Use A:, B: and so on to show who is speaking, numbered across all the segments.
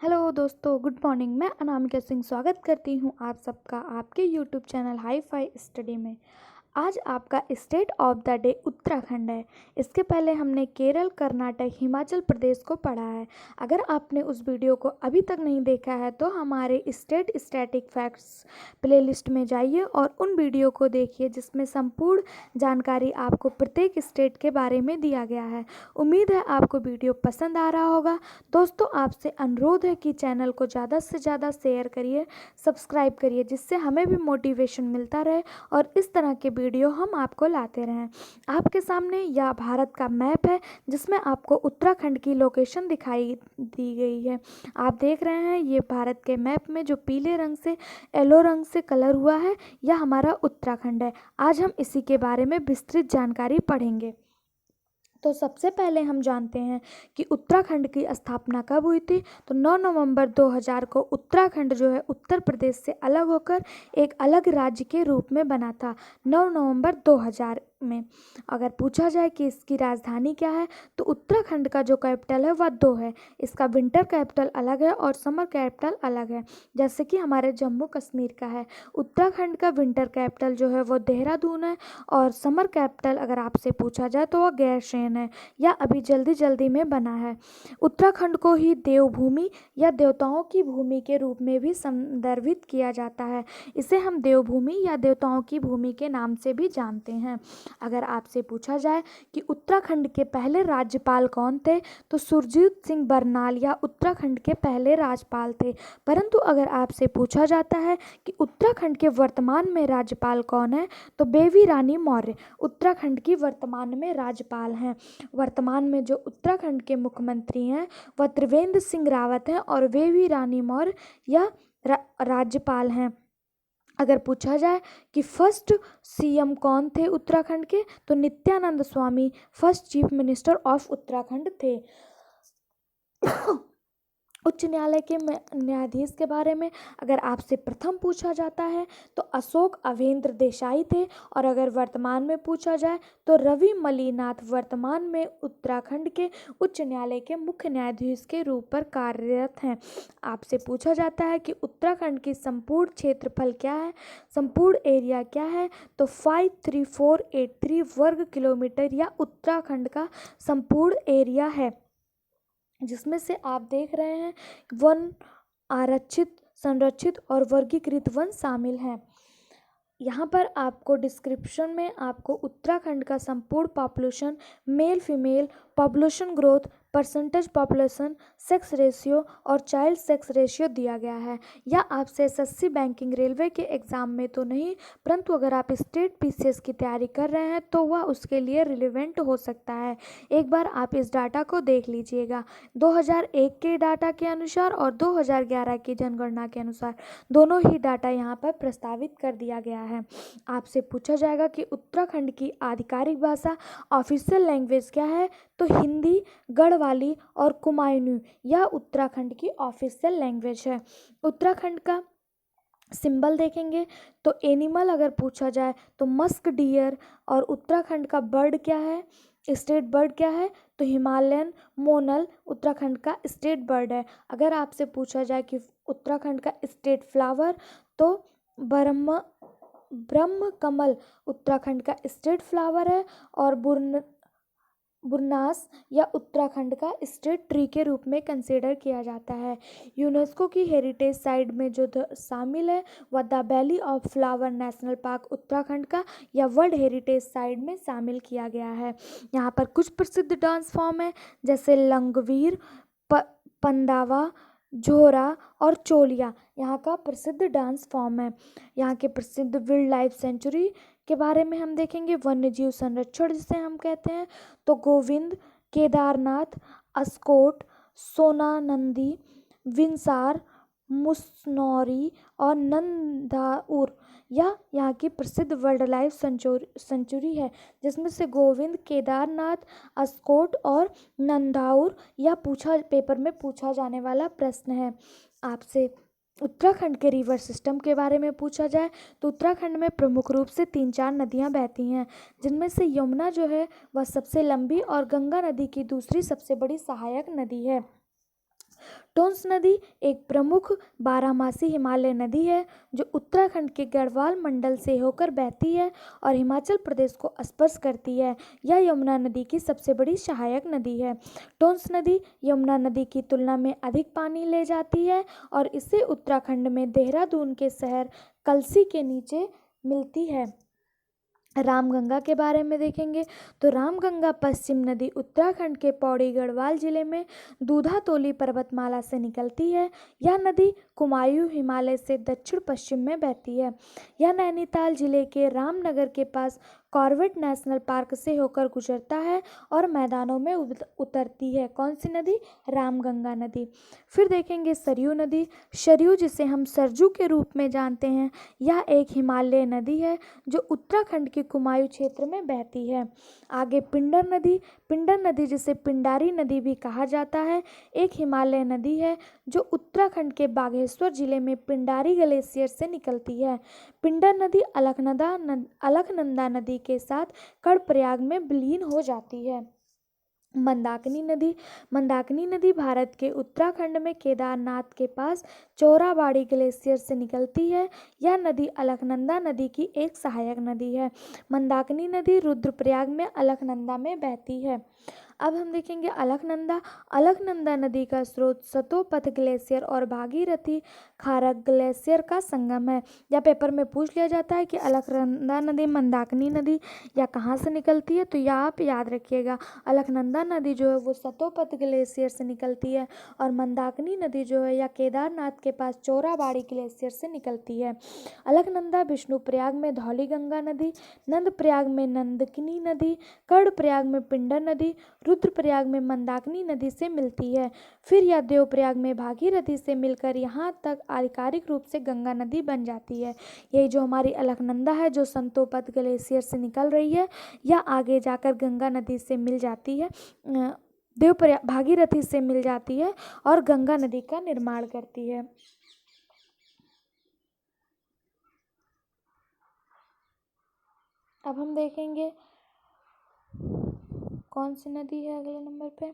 A: Hello दोस्तों, good morning. मैं अनामिका सिंह स्वागत करती हूँ आप सबका आपके YouTube channel hi fi study में। आज आपका state of the day Uttarakhand है। इसके पहले हमने केरल, कर्नाटक, हिमाचल प्रदेश को पढ़ा है। अगर आपने उस वीडियो को अभी तक नहीं देखा है तो हमारे स्टेट स्टैटिक फैक्ट्स प्लेलिस्ट में जाइए और उन वीडियो को देखिए जिसमें संपूर्ण जानकारी आपको प्रत्येक स्टेट के बारे में दिया गया है। उम्मीद है आपको वीडियो पसंद आ रहा होगा। दोस्तों, आपसे अनुरोध है कि चैनल को ज़्यादा से ज़्यादा शेयर करिए, सब्सक्राइब करिए, जिससे हमें भी मोटिवेशन मिलता रहे और इस तरह के वीडियो हम आपको लाते रहें। आपके सामने यह भारत का मैप है जिसमें आपको उत्तराखंड की लोकेशन दिखाई दी गई है। आप देख रहे हैं ये भारत के मैप में जो पीले रंग से येलो रंग से कलर हुआ है, यह हमारा उत्तराखंड है। आज हम इसी के बारे में विस्तृत जानकारी पढ़ेंगे। तो सबसे पहले हम जानते हैं कि उत्तराखंड की स्थापना कब हुई थी। तो 9 नवंबर 2000 को उत्तराखंड जो है उत्तर प्रदेश से अलग होकर एक अलग राज्य के रूप में बना था। 9 नवंबर 2000 में अगर पूछा जाए कि इसकी राजधानी क्या है तो उत्तराखंड का जो कैपिटल है वह दो है। इसका विंटर कैपिटल अलग है और समर कैपिटल अलग है, जैसे कि हमारे जम्मू कश्मीर का है। उत्तराखंड का विंटर कैपिटल जो है वो देहरादून है और समर कैपिटल अगर आपसे पूछा जाए तो वह गैरसैंण है, या अभी जल्दी जल्दी में बना है। उत्तराखंड को ही देवभूमि या देवताओं की भूमि के रूप में भी संदर्भित किया जाता है। इसे हम देवभूमि या देवताओं की भूमि के नाम से भी जानते हैं। अगर आपसे पूछा जाए कि उत्तराखंड के पहले राज्यपाल कौन थे तो सुरजीत सिंह बरनाल या उत्तराखंड के पहले राज्यपाल थे। परंतु अगर आपसे पूछा जाता है कि उत्तराखंड के वर्तमान में राज्यपाल कौन है तो बेबी रानी मौर्य उत्तराखंड की वर्तमान में राज्यपाल हैं। वर्तमान में जो उत्तराखंड के मुख्यमंत्री हैं वह त्रिवेंद्र सिंह रावत हैं और बेबी रानी मौर्य या राज्यपाल हैं। अगर पूछा जाए कि फर्स्ट सीएम कौन थे उत्तराखंड के तो Nityanand Swami first chief minister of Uttarakhand थे। उच्च न्यायालय के न्यायाधीश के बारे में अगर आपसे प्रथम पूछा जाता है तो अशोक अवेंद्र देसाई थे, और अगर वर्तमान में पूछा जाए तो रवि मलिनाथ वर्तमान में उत्तराखंड के उच्च न्यायालय के मुख्य न्यायाधीश के रूप पर कार्यरत हैं। आपसे पूछा जाता है कि उत्तराखंड की संपूर्ण क्षेत्रफल क्या है, संपूर्ण एरिया क्या है, तो 53483 वर्ग किलोमीटर या उत्तराखंड का संपूर्ण एरिया है, जिसमें से आप देख रहे हैं वन, आरक्षित, संरक्षित और वर्गीकृत वन शामिल हैं। यहाँ पर आपको डिस्क्रिप्शन में आपको उत्तराखंड का संपूर्ण population, male female population growth, percentage population, sex ratio और चाइल्ड सेक्स रेशियो दिया गया है। या आपसे एसएससी बैंकिंग रेलवे के एग्ज़ाम में तो नहीं, परंतु अगर आप स्टेट पीसीएस की तैयारी कर रहे हैं तो वह उसके लिए रिलेवेंट हो सकता है। एक बार आप इस डाटा को देख लीजिएगा। 2001 के डाटा के अनुसार और 2011 की जनगणना के अनुसार दोनों ही डाटा यहाँ पर प्रस्तावित कर दिया गया है। आपसे पूछा जाएगा कि उत्तराखंड की आधिकारिक भाषा, ऑफिशियल लैंग्वेज क्या है, तो हिंदी, गढ़वाली और कुमायूनी यह उत्तराखंड की ऑफिशियल लैंग्वेज है। उत्तराखंड का सिंबल देखेंगे तो एनिमल अगर पूछा जाए तो मस्क डियर, और उत्तराखंड का बर्ड क्या है, स्टेट बर्ड क्या है, तो हिमालयन मोनल उत्तराखंड का स्टेट बर्ड है। अगर आपसे पूछा जाए कि उत्तराखंड का स्टेट फ्लावर तो ब्रह्म कमल उत्तराखंड का स्टेट फ्लावर है, और बुरनास या उत्तराखंड का स्टेट ट्री के रूप में कंसीडर किया जाता है। यूनेस्को की हेरिटेज साइट में जो शामिल है वह the valley of flower national park Uttarakhand का या वर्ल्ड हेरिटेज साइट में शामिल किया गया है। यहाँ पर कुछ प्रसिद्ध डांस फॉर्म है जैसे लंगवीर, पंदावा, झोरा और चोलिया यहाँ का प्रसिद्ध डांस फॉर्म है। यहाँ के प्रसिद्ध वाइल्ड लाइफ सेंचुरी के बारे में हम देखेंगे, वन्य जीव संरक्षण जिसे हम कहते हैं, तो गोविंद, केदारनाथ, अस्कोट, सोनानंदी, विंसार, मुसनौरी और नंदाउर या यहाँ की प्रसिद्ध वाइल्ड लाइफ सेंचुरी है, जिसमें से गोविंद, केदारनाथ, अस्कोट और नंदाउर यह पेपर में पूछा जाने वाला प्रश्न है। आपसे उत्तराखंड के रिवर सिस्टम के बारे में पूछा जाए तो उत्तराखंड में प्रमुख रूप से 3-4 नदियां बहती हैं, जिनमें से यमुना जो है वह सबसे लंबी और गंगा नदी की दूसरी सबसे बड़ी सहायक नदी है। टोंस नदी एक प्रमुख बारहमासी हिमालय नदी है जो उत्तराखंड के गढ़वाल मंडल से होकर बहती है और हिमाचल प्रदेश को स्पर्श करती है। यह यमुना नदी की सबसे बड़ी सहायक नदी है। टोंस नदी यमुना नदी की तुलना में अधिक पानी ले जाती है और इसे उत्तराखंड में देहरादून के शहर कलसी के नीचे मिलती है। रामगंगा के बारे में देखेंगे तो रामगंगा पश्चिम नदी उत्तराखंड के पौड़ी गढ़वाल जिले में दूधातोली पर्वतमाला से निकलती है। यह नदी कुमायूं हिमालय से दक्षिण पश्चिम में बहती है। यह नैनीताल जिले के रामनगर के पास कॉर्बेट नेशनल पार्क से होकर गुजरता है और मैदानों में उतरती है। कौन सी नदी? रामगंगा नदी। फिर देखेंगे सरयू नदी। सरयू जिसे हम सरजू के रूप में जानते हैं, यह एक हिमालय नदी है जो उत्तराखंड के कुमायूं क्षेत्र में बहती है। आगे पिंडर नदी। पिंडर नदी जिसे पिंडारी नदी भी कहा जाता है, एक हिमालय नदी है जो उत्तराखंड के बागेश्वर जिले में पिंडारी ग्लेशियर से निकलती है। पिंडर नदी अलकनंदा नदी के साथ कर्णप्रयाग में विलीन हो जाती है। मंदाकिनी नदी। मंदाकिनी नदी भारत के उत्तराखंड में केदारनाथ के पास चोराबाड़ी ग्लेशियर से निकलती है। यह नदी अलकनंदा नदी की एक सहायक नदी है। मंदाकिनी नदी रुद्रप्रयाग में अलकनंदा में बहती है। अब हम देखेंगे अलकनंदा। अलकनंदा नदी का स्रोत सतोपथ ग्लेशियर और भागीरथी खारक ग्लेशियर का संगम है। या पेपर में पूछ लिया जाता है कि अलकनंदा नदी मंदाकिनी नदी या कहाँ से निकलती है, तो यह आप याद रखिएगा। अलकनंदा नदी जो है वो सतोपथ ग्लेशियर से निकलती है और मंदाकिनी नदी जो है या केदारनाथ के पास चोराबाड़ी ग्लेशियर से निकलती है। अलकनंदा विष्णुप्रयाग में धौलीगंगा नदी, नंदप्रयाग में नंदकिनी नदी, कर्णप्रयाग में पिंडर नदी, रुद्रप्रयाग में मंदाकिनी नदी से मिलती है। फिर यह देवप्रयाग में भागीरथी से मिलकर यहाँ तक आधिकारिक रूप से गंगा नदी बन जाती है। यही जो हमारी अलकनंदा है जो संतोपत ग्लेशियर से निकल रही है, यह आगे जाकर गंगा नदी से मिल जाती है, देवप्रयाग भागीरथी से मिल जाती है और गंगा नदी का निर्माण करती है। अब हम देखेंगे कौन सी नदी है अगले नंबर पे।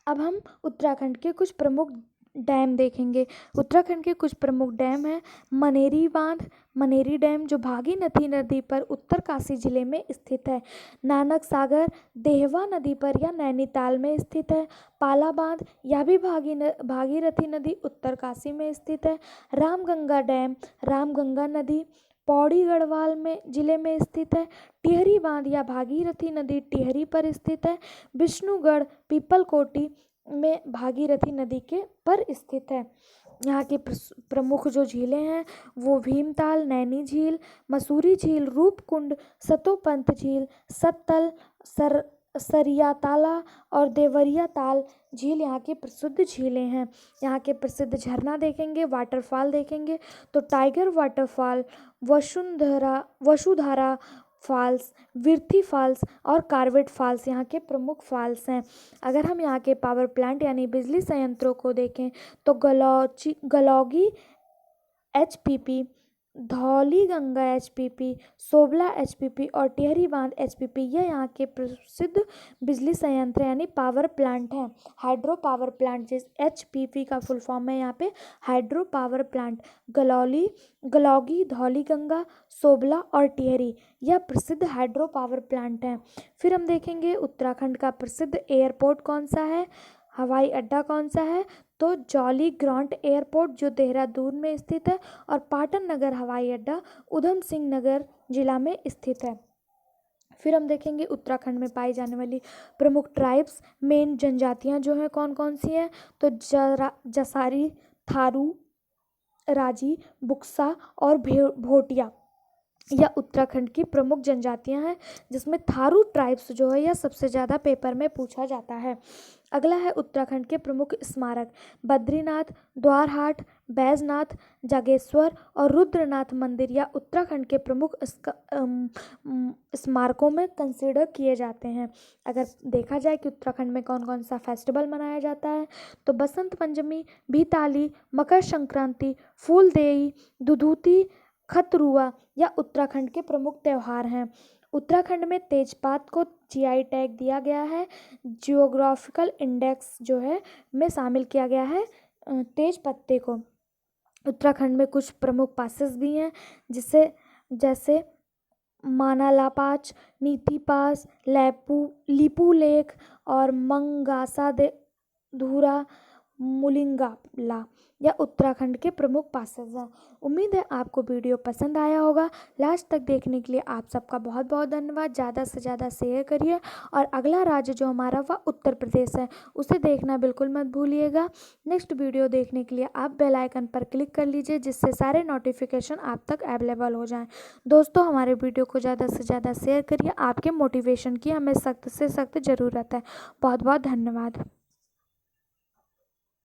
A: अब हम उत्तराखंड के कुछ प्रमुख डैम देखेंगे। उत्तराखंड के कुछ प्रमुख डैम हैं। मनेरी बांध, मनेरी डैम जो भागीरथी नदी पर उत्तरकाशी जिले में स्थित है। नानक सागर देहवा नदी पर या नैनीताल में स्थित है। पाला बांध, यह भी भागीरथी नदी उत्तरकाशी में स्थित है। रामगंगा डैम रामगंगा नदी पौड़ी गढ़वाल में जिले में स्थित है। टिहरी बांध या भागीरथी नदी टिहरी पर स्थित है। विष्णुगढ़ पीपलकोटी में भागीरथी नदी के पर स्थित है। यहाँ की प्रमुख जो झीलें हैं वो भीमताल, नैनी झील, मसूरी झील, रूपकुंड, सतोपंथ झील, सत्तल, सरिया ताला और देवरिया ताल झील यहाँ की प्रसिद्ध झीलें हैं। यहाँ के प्रसिद्ध झरना देखेंगे, वाटरफॉल देखेंगे तो tiger waterfall, Vasudhara falls, Virthi falls और कार्बेट फॉल्स यहाँ के प्रमुख फॉल्स हैं। अगर हम यहाँ के पावर प्लांट यानी बिजली संयंत्रों को देखें तो गलौगी HPP, Dhauliganga HPP, Sobla HPP और टिहरी बांध HPP ये यहाँ के प्रसिद्ध बिजली संयंत्र यानी पावर प्लांट हैं। हाइड्रो पावर प्लांट जिस HPP का फुल फॉर्म है यहाँ पे hydro power plant. Galogi, Dhauliganga, Sobla और टिहरी यह प्रसिद्ध हाइड्रो पावर प्लांट हैं। फिर हम देखेंगे उत्तराखंड का प्रसिद्ध एयरपोर्ट कौन सा है, हवाई अड्डा कौन सा है, तो जॉली ग्रांट एयरपोर्ट जो देहरादून में स्थित है और पाटन नगर हवाई अड्डा उधम सिंह नगर जिला में स्थित है। फिर हम देखेंगे उत्तराखंड में पाई जाने वाली प्रमुख ट्राइब्स, मेन जनजातियां जो हैं कौन कौन सी हैं, तो जसारी, थारू, राजी, बुक्सा और भोटिया यह उत्तराखंड की प्रमुख जनजातियां हैं, जिसमें थारू ट्राइब्स जो है यह सबसे ज़्यादा पेपर में पूछा जाता है। अगला है उत्तराखंड के प्रमुख स्मारक। बद्रीनाथ, द्वारहाट, बैजनाथ, जागेश्वर और रुद्रनाथ मंदिर या उत्तराखंड के प्रमुख स्मारकों में कंसिडर किए जाते हैं। अगर देखा जाए कि उत्तराखंड में कौन कौन सा फेस्टिवल मनाया जाता है तो बसंत पंचमी, भीताली, मकर संक्रांति, फूलदेई, दुधुती, खतरुआ या उत्तराखंड के प्रमुख त्यौहार हैं। उत्तराखंड में तेजपात को जीआई टैग दिया गया है। जियोग्राफिकल इंडेक्स जो है में शामिल किया गया है तेज पत्ते को। उत्तराखंड में कुछ प्रमुख पासेस भी हैं जैसे मानाला पाच, नीति पास, लिपू लेक और मंगासा धूरा मुलिंगाला, यह उत्तराखंड के प्रमुख पासेस हैं। उम्मीद है आपको वीडियो पसंद आया होगा। लास्ट तक देखने के लिए आप सबका बहुत बहुत धन्यवाद। ज़्यादा से ज़्यादा शेयर करिए और अगला राज्य जो हमारा वह उत्तर प्रदेश है उसे देखना बिल्कुल मत भूलिएगा। नेक्स्ट वीडियो देखने के लिए आप बेल आइकन पर क्लिक कर लीजिए जिससे सारे नोटिफिकेशन आप तक अवेलेबल हो जाएं। दोस्तों हमारे वीडियो को ज़्यादा से ज़्यादा शेयर करिए। आपके मोटिवेशन की हमें सख्त से सख्त ज़रूरत है। बहुत बहुत धन्यवाद।